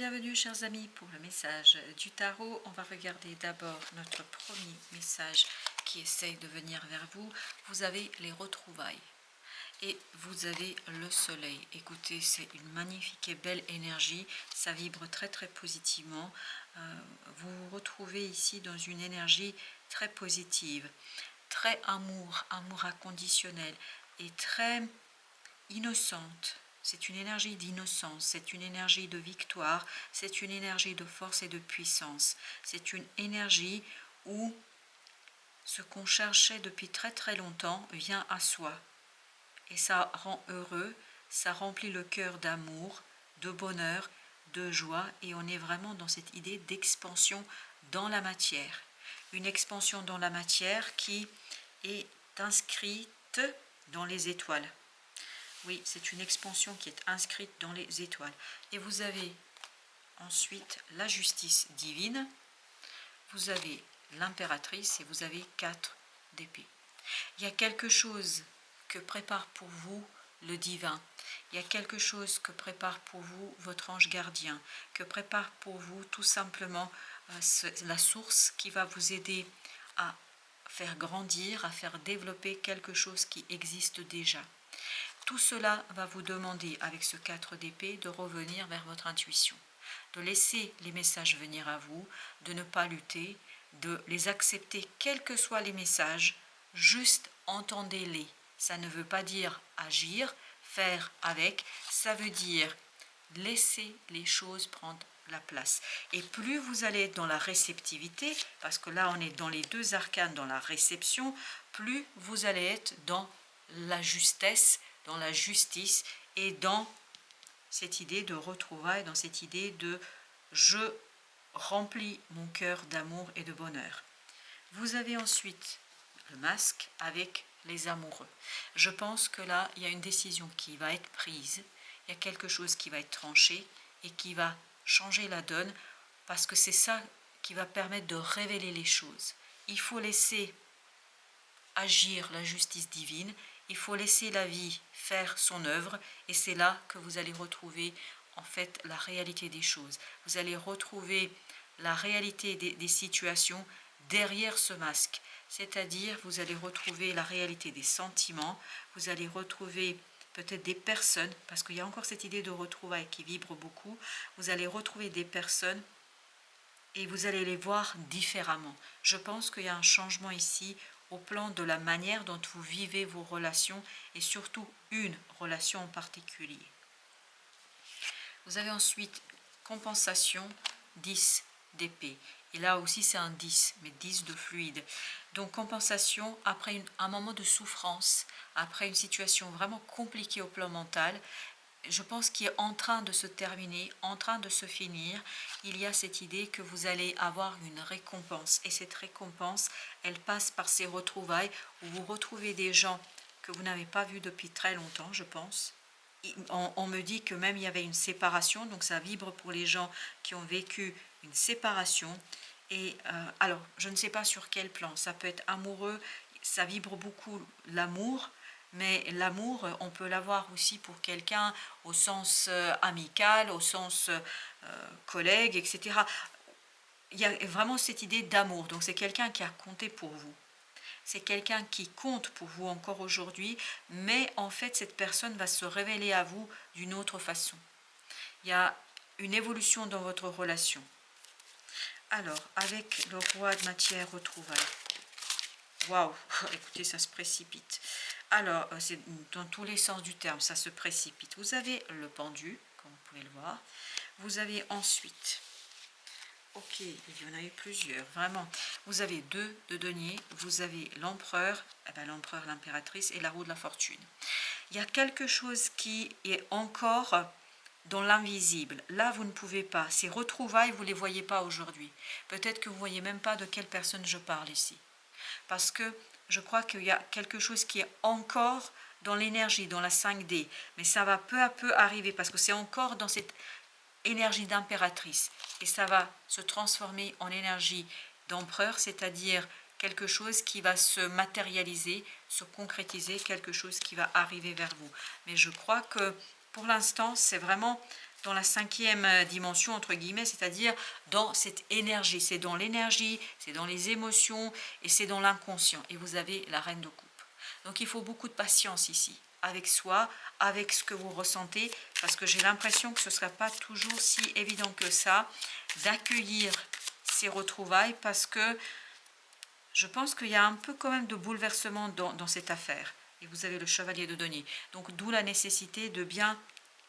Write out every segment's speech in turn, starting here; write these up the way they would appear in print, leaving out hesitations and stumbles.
bienvenue chers amis pour le message du tarot. On va regarder d'abord notre premier message qui essaye de venir vers vous. Vous avez les retrouvailles et vous avez le soleil. Écoutez, c'est une magnifique et belle énergie, ça vibre très très positivement. Vous vous retrouvez ici dans une énergie très positive, très amour inconditionnel et très innocente. C'est une énergie d'innocence, c'est une énergie de victoire, c'est une énergie de force et de puissance. C'est une énergie où ce qu'on cherchait depuis très très longtemps vient à soi. Et ça rend heureux, ça remplit le cœur d'amour, de bonheur, de joie. Et on est vraiment dans cette idée d'expansion dans la matière. Une expansion dans la matière qui est inscrite dans les étoiles. Oui, c'est une expansion qui est inscrite dans les étoiles. Et vous avez ensuite la justice divine, vous avez l'impératrice et vous avez 4 d'épée. Il y a quelque chose que prépare pour vous le divin. Il y a quelque chose que prépare pour vous votre ange gardien, que prépare pour vous tout simplement la source qui va vous aider à faire grandir, à faire développer quelque chose qui existe déjà. Tout cela va vous demander, avec ce 4 d'épée, de revenir vers votre intuition, de laisser les messages venir à vous, de ne pas lutter, de les accepter, quels que soient les messages, juste entendez-les. Ça ne veut pas dire agir, faire avec, ça veut dire laisser les choses prendre la place. Et plus vous allez être dans la réceptivité, parce que là on est dans les 2 arcanes, dans la réception, plus vous allez être dans la justesse, dans la justice et dans cette idée de retrouvailles, dans cette idée de je remplis mon cœur d'amour et de bonheur. Vous avez ensuite le masque avec les amoureux. Je pense que là, il y a une décision qui va être prise, il y a quelque chose qui va être tranché et qui va changer la donne parce que c'est ça qui va permettre de révéler les choses. Il faut laisser agir la justice divine, il faut laisser la vie faire son œuvre et c'est là que vous allez retrouver en fait la réalité des choses. Vous allez retrouver la réalité des situations derrière ce masque, c'est-à-dire vous allez retrouver la réalité des sentiments, vous allez retrouver peut-être des personnes, parce qu'il y a encore cette idée de retrouvailles qui vibre beaucoup, vous allez retrouver des personnes et vous allez les voir différemment. Je pense qu'il y a un changement ici au plan de la manière dont vous vivez vos relations et surtout une relation en particulier. Vous avez ensuite compensation 10 d'épée. Et là aussi c'est un 10, mais 10 de fluide. Donc compensation après un moment de souffrance, après une situation vraiment compliquée au plan mental, je pense qu'il est en train de se terminer, en train de se finir. Il y a cette idée que vous allez avoir une récompense. Et cette récompense, elle passe par ces retrouvailles où vous retrouvez des gens que vous n'avez pas vus depuis très longtemps, je pense. On me dit que même il y avait une séparation, donc ça vibre pour les gens qui ont vécu une séparation. Et alors, je ne sais pas sur quel plan, ça peut être amoureux, ça vibre beaucoup l'amour, mais l'amour, on peut l'avoir aussi pour quelqu'un au sens amical, au sens collègue, etc. Il y a vraiment cette idée d'amour, donc c'est quelqu'un qui a compté pour vous. C'est quelqu'un qui compte pour vous encore aujourd'hui, mais en fait cette personne va se révéler à vous d'une autre façon. Il y a une évolution dans votre relation. Alors, avec le roi de matière retrouvailles. Waouh, écoutez, ça se précipite. Alors, c'est dans tous les sens du terme, ça se précipite. Vous avez le pendu, comme vous pouvez le voir. Vous avez ensuite, ok, il y en a eu plusieurs, vraiment. Vous avez 2 de denier, vous avez l'empereur, l'empereur, l'impératrice et la roue de la fortune. Il y a quelque chose qui est encore dans l'invisible. Là, vous ne pouvez pas. Ces retrouvailles, vous ne les voyez pas aujourd'hui. Peut-être que vous ne voyez même pas de quelle personne je parle ici. Parce que je crois qu'il y a quelque chose qui est encore dans l'énergie, dans la 5D. Mais ça va peu à peu arriver parce que c'est encore dans cette énergie d'impératrice. Et ça va se transformer en énergie d'empereur, c'est-à-dire quelque chose qui va se matérialiser, se concrétiser, quelque chose qui va arriver vers vous. Mais je crois que pour l'instant, c'est vraiment dans la cinquième dimension, entre guillemets, c'est-à-dire dans cette énergie. C'est dans l'énergie, c'est dans les émotions et c'est dans l'inconscient. Et vous avez la reine de coupe. Donc il faut beaucoup de patience ici, avec soi, avec ce que vous ressentez, parce que j'ai l'impression que ce ne sera pas toujours si évident que ça d'accueillir ces retrouvailles, parce que je pense qu'il y a un peu quand même de bouleversement dans cette affaire. Et vous avez le chevalier de denier. Donc d'où la nécessité de bien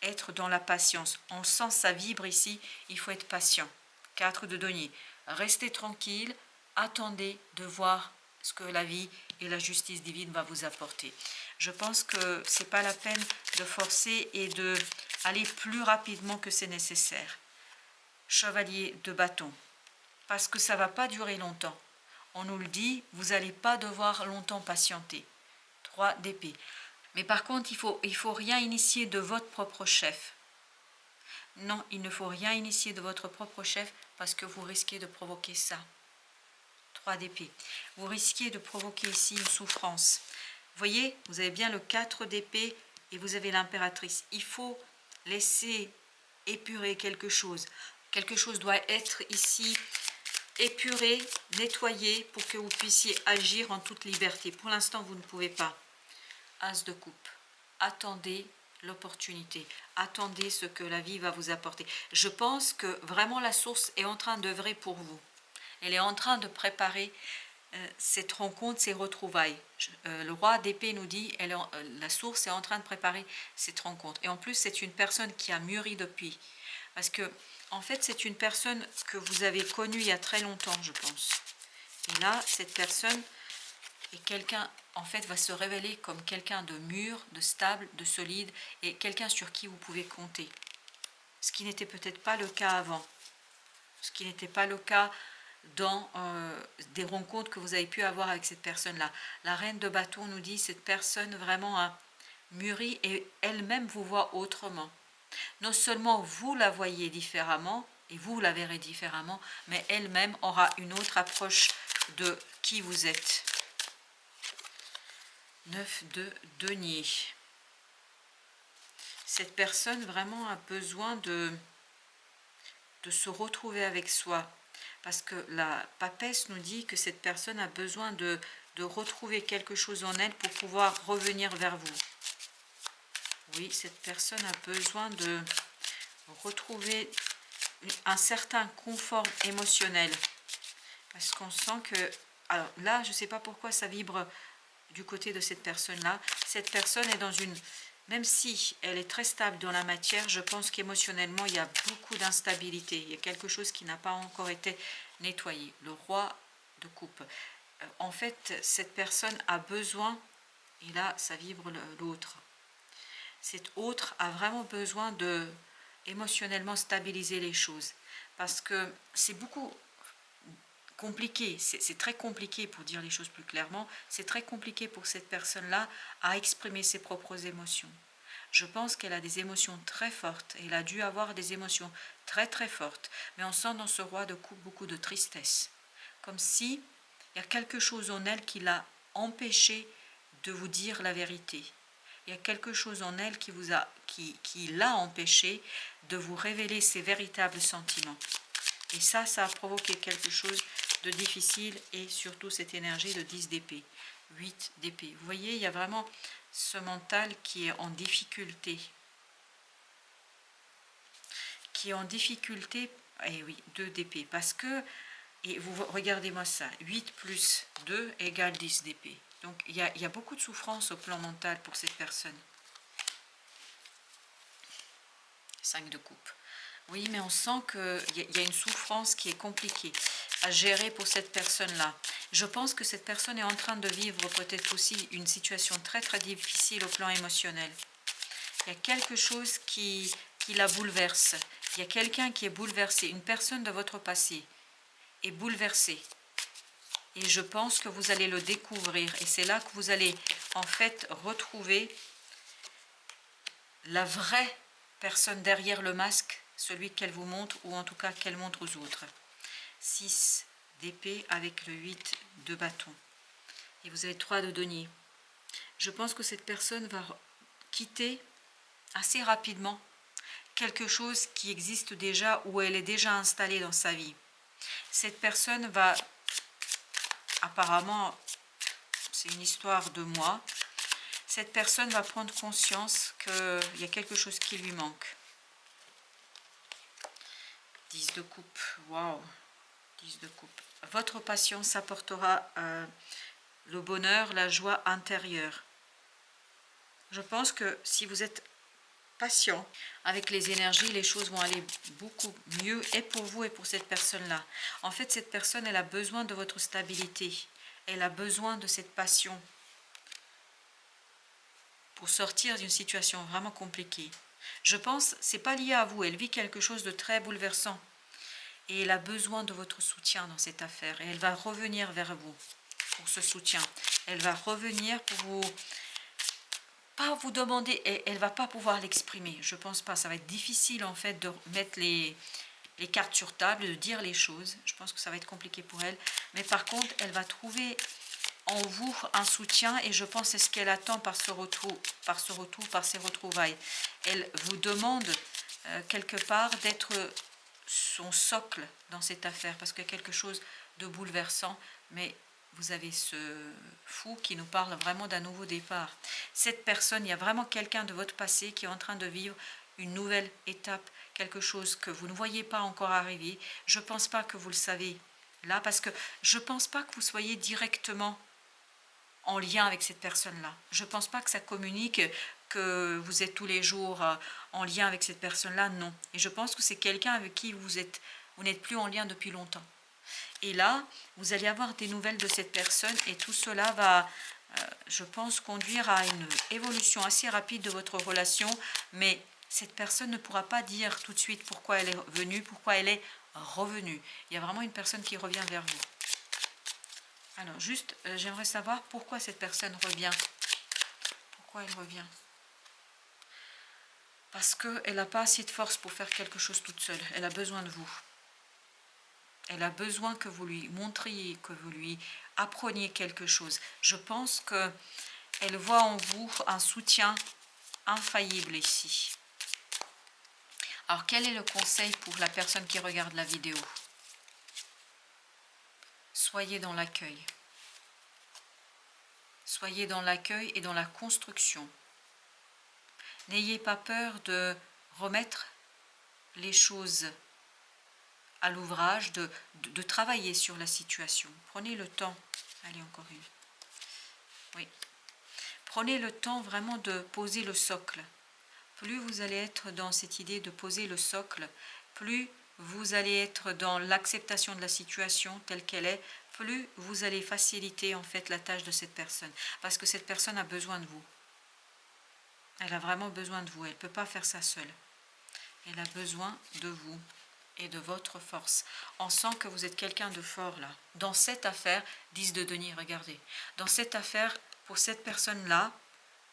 être dans la patience. On sent, ça vibre ici, il faut être patient. 4 de denier. Restez tranquille, attendez de voir ce que la vie et la justice divine va vous apporter. Je pense que ce n'est pas la peine de forcer et de aller plus rapidement que c'est nécessaire. Chevalier de bâton. Parce que ça ne va pas durer longtemps. On nous le dit, vous n'allez pas devoir longtemps patienter. 3 d'épée. Mais par contre, il faut rien initier de votre propre chef. Non, il ne faut rien initier de votre propre chef parce que vous risquez de provoquer ça. 3 d'épée. Vous risquez de provoquer ici une souffrance. Vous voyez, vous avez bien le 4 d'épée et vous avez l'impératrice. Il faut laisser épurer quelque chose. Quelque chose doit être ici épuré, nettoyé pour que vous puissiez agir en toute liberté. Pour l'instant, vous ne pouvez pas. As de coupe. Attendez l'opportunité. Attendez ce que la vie va vous apporter. Je pense que vraiment la source est en train d'œuvrer pour vous. Elle est en train de préparer cette rencontre, ces retrouvailles. Le roi d'épée nous dit, la source est en train de préparer cette rencontre. Et en plus, c'est une personne qui a mûri depuis. Parce que, en fait, c'est une personne que vous avez connue il y a très longtemps, je pense. Et là, cette personne est quelqu'un, en fait, va se révéler comme quelqu'un de mûr, de stable, de solide, et quelqu'un sur qui vous pouvez compter. Ce qui n'était peut-être pas le cas avant. Ce qui n'était pas le cas dans des rencontres que vous avez pu avoir avec cette personne-là. La reine de bâton nous dit, cette personne vraiment a mûri et elle-même vous voit autrement. Non seulement vous la voyez différemment, et vous la verrez différemment, mais elle-même aura une autre approche de qui vous êtes. 9 de denier. Cette personne vraiment a besoin de se retrouver avec soi. Parce que la papesse nous dit que cette personne a besoin de retrouver quelque chose en elle pour pouvoir revenir vers vous. Oui, cette personne a besoin de retrouver un certain confort émotionnel. Parce qu'on sent que... Alors là, je ne sais pas pourquoi ça vibre du côté de cette personne-là. Cette personne est dans une... Même si elle est très stable dans la matière, je pense qu'émotionnellement, il y a beaucoup d'instabilité. Il y a quelque chose qui n'a pas encore été nettoyé. Le roi de coupe. En fait, cette personne a besoin, et là, ça vibre l'autre. Cet autre a vraiment besoin de émotionnellement stabiliser les choses. Parce que c'est beaucoup compliqué, c'est très compliqué pour dire les choses plus clairement, c'est très compliqué pour cette personne-là à exprimer ses propres émotions. Je pense qu'elle a des émotions très fortes, elle a dû avoir des émotions très très fortes, mais on sent dans ce roi de coupe beaucoup de tristesse, comme si il y a quelque chose en elle qui l'a empêché de vous dire la vérité. Il y a quelque chose en elle qui l'a empêché de vous révéler ses véritables sentiments. Et ça a provoqué quelque chose de difficile et surtout cette énergie de 10 d'épée, 8 d'épée. Vous voyez, il y a vraiment ce mental qui est en difficulté. Qui est en difficulté, et oui, 2 d'épée. Parce que, et vous regardez-moi ça, 8 plus 2 égale 10 d'épée. Donc il y a beaucoup de souffrance au plan mental pour cette personne. 5 de coupe. Oui, mais on sent qu'il y a une souffrance qui est compliquée à gérer pour cette personne-là. Je pense que cette personne est en train de vivre peut-être aussi une situation très très difficile au plan émotionnel. Il y a quelque chose qui la bouleverse. Il y a quelqu'un qui est bouleversé. Une personne de votre passé est bouleversée. Et je pense que vous allez le découvrir. Et c'est là que vous allez en fait retrouver la vraie personne derrière le masque, celui qu'elle vous montre ou en tout cas qu'elle montre aux autres. 6 d'épée avec le 8 de bâton. Et vous avez 3 de denier. Je pense que cette personne va quitter assez rapidement quelque chose qui existe déjà ou elle est déjà installée dans sa vie. Cette personne va, apparemment, c'est une histoire de moi, cette personne va prendre conscience qu'il y a quelque chose qui lui manque. 10 de coupe, waouh, 10 de coupe. Votre patience apportera le bonheur, la joie intérieure. Je pense que si vous êtes patient avec les énergies, les choses vont aller beaucoup mieux et pour vous et pour cette personne-là. En fait, cette personne, elle a besoin de votre stabilité. Elle a besoin de cette passion pour sortir d'une situation vraiment compliquée. Je pense, c'est pas lié à vous. Elle vit quelque chose de très bouleversant. Et elle a besoin de votre soutien dans cette affaire. Et elle va revenir vers vous pour ce soutien. Elle va revenir pour vous... Pas vous demander, et elle va pas pouvoir l'exprimer. Je pense pas. Ça va être difficile en fait de mettre les cartes sur table, de dire les choses. Je pense que ça va être compliqué pour elle. Mais par contre, elle va trouver en vous un soutien et je pense que c'est ce qu'elle attend par ce retour, par ces retrouvailles. Elle vous demande quelque part d'être son socle dans cette affaire parce qu'il y a quelque chose de bouleversant, mais vous avez ce fou qui nous parle vraiment d'un nouveau départ. Cette personne, il y a vraiment quelqu'un de votre passé qui est en train de vivre une nouvelle étape, quelque chose que vous ne voyez pas encore arriver. Je ne pense pas que vous le savez là, parce que je ne pense pas que vous soyez directement en lien avec cette personne-là. Je ne pense pas que ça communique, que vous êtes tous les jours en lien avec cette personne-là, non. Et je pense que c'est quelqu'un avec qui vous n'êtes plus en lien depuis longtemps. Et là, vous allez avoir des nouvelles de cette personne et tout cela va, je pense, conduire à une évolution assez rapide de votre relation, mais cette personne ne pourra pas dire tout de suite pourquoi elle est venue, pourquoi elle est revenue. Il y a vraiment une personne qui revient vers vous. Alors, juste, j'aimerais savoir pourquoi cette personne revient. Pourquoi elle revient? Parce qu'elle n'a pas assez de force pour faire quelque chose toute seule. Elle a besoin de vous. Elle a besoin que vous lui montriez, que vous lui appreniez quelque chose. Je pense qu'elle voit en vous un soutien infaillible ici. Alors, quel est le conseil pour la personne qui regarde la vidéo? Soyez dans l'accueil. Soyez dans l'accueil et dans la construction. N'ayez pas peur de remettre les choses à l'ouvrage, de travailler sur la situation. Prenez le temps. Allez, encore une. Oui. Prenez le temps vraiment de poser le socle. Plus vous allez être dans cette idée de poser le socle, plus vous allez être dans l'acceptation de la situation telle qu'elle est, plus vous allez faciliter en fait la tâche de cette personne. Parce que cette personne a besoin de vous. Elle a vraiment besoin de vous. Elle ne peut pas faire ça seule. Elle a besoin de vous et de votre force. On sent que vous êtes quelqu'un de fort là. Dans cette affaire, 10 de denier, regardez. Dans cette affaire, pour cette personne-là,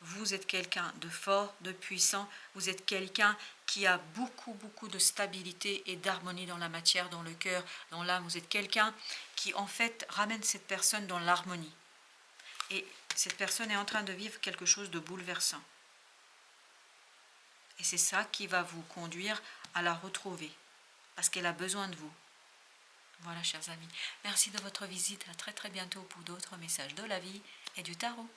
vous êtes quelqu'un de fort, de puissant. Vous êtes quelqu'un qui a beaucoup, beaucoup de stabilité et d'harmonie dans la matière, dans le cœur, dans l'âme. Vous êtes quelqu'un qui, en fait, ramène cette personne dans l'harmonie. Et cette personne est en train de vivre quelque chose de bouleversant. Et c'est ça qui va vous conduire à la retrouver. Parce qu'elle a besoin de vous. Voilà, chers amis. Merci de votre visite. À très très bientôt pour d'autres messages de la vie et du tarot.